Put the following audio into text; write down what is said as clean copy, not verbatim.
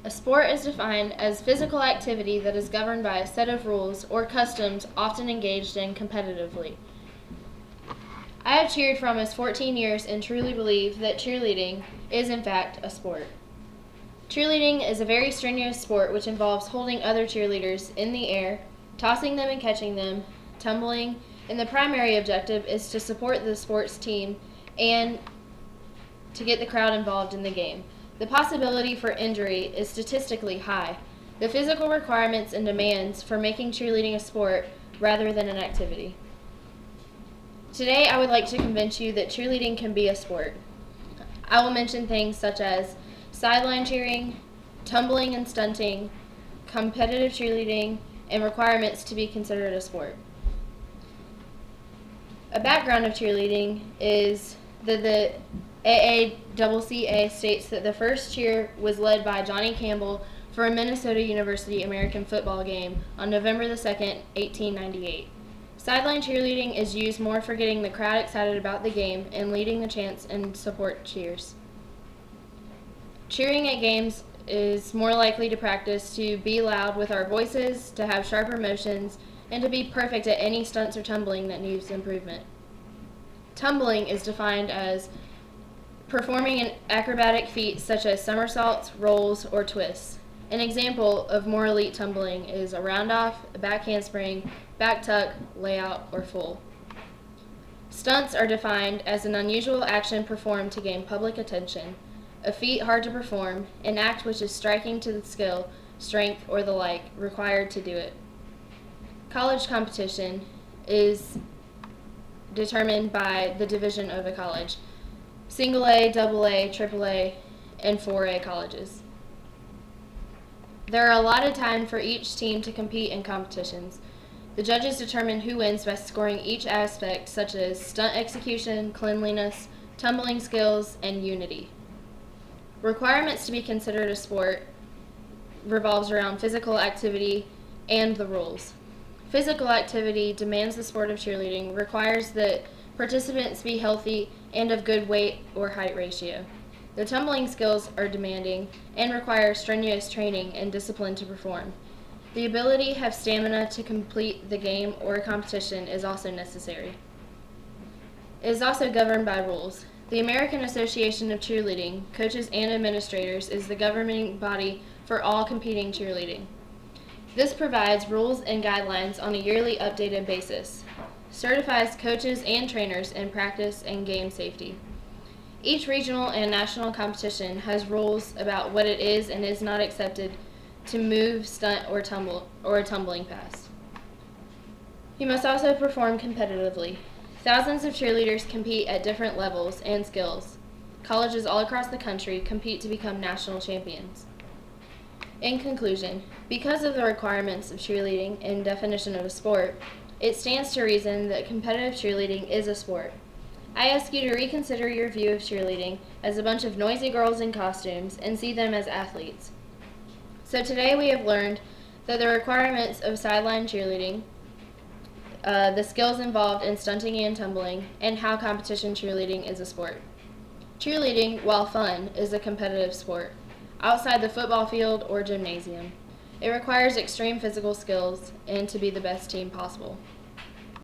A sport is defined as physical activity that is governed by a set of rules or customs often engaged in competitively. I have cheered for almost 14 years and truly believe that cheerleading is in fact a sport. Cheerleading is a very strenuous sport which involves holding other cheerleaders in the air, tossing them and catching them, tumbling, and the primary objective is to support the sports team and to get the crowd involved in the game. The possibility for injury is statistically high. The physical requirements and demands for making cheerleading a sport rather than an activity. Today, I would like to convince you that cheerleading can be a sport. I will mention things such as sideline cheering, tumbling and stunting, competitive cheerleading, and requirements to be considered a sport. A background of cheerleading is that the AACCA states that the first cheer was led by Johnny Campbell for a Minnesota University American football game on November the 2nd, 1898. Sideline cheerleading is used more for getting the crowd excited about the game and leading the chants and support cheers. Cheering at games is more likely to practice to be loud with our voices, to have sharper motions, and to be perfect at any stunts or tumbling that needs improvement. Tumbling is defined as performing an acrobatic feat such as somersaults, rolls, or twists. An example of more elite tumbling is a roundoff, a back handspring, back tuck, layout, or full. Stunts are defined as an unusual action performed to gain public attention, a feat hard to perform, an act which is striking to the skill, strength, or the like required to do it. College competition is determined by the division of a college. Single A, double A, triple A, and 4A colleges. There are allotted time for each team to compete in competitions. The judges determine who wins by scoring each aspect such as stunt execution, cleanliness, tumbling skills, and unity. Requirements to be considered a sport revolves around physical activity and the rules. Physical activity demands the sport of cheerleading requires that participants be healthy and of good weight or height ratio. The tumbling skills are demanding and require strenuous training and discipline to perform. The ability to have stamina to complete the game or competition is also necessary. It is also governed by rules. The American Association of Cheerleading, coaches and administrators, is the governing body for all competing cheerleading. This provides rules and guidelines on a yearly updated basis, certifies coaches and trainers in practice and game safety. Each regional and national competition has rules about what it is and is not accepted to move, stunt, or a tumbling pass. You must also perform competitively. Thousands of cheerleaders compete at different levels and skills. Colleges all across the country compete to become national champions. In conclusion, because of the requirements of cheerleading and definition of a sport, it stands to reason that competitive cheerleading is a sport. I ask you to reconsider your view of cheerleading as a bunch of noisy girls in costumes and see them as athletes. So today we have learned that the requirements of sideline cheerleading, the skills involved in stunting and tumbling, and how competition cheerleading is a sport. Cheerleading, while fun, is a competitive sport, outside the football field or gymnasium. It requires extreme physical skills and to be the best team possible.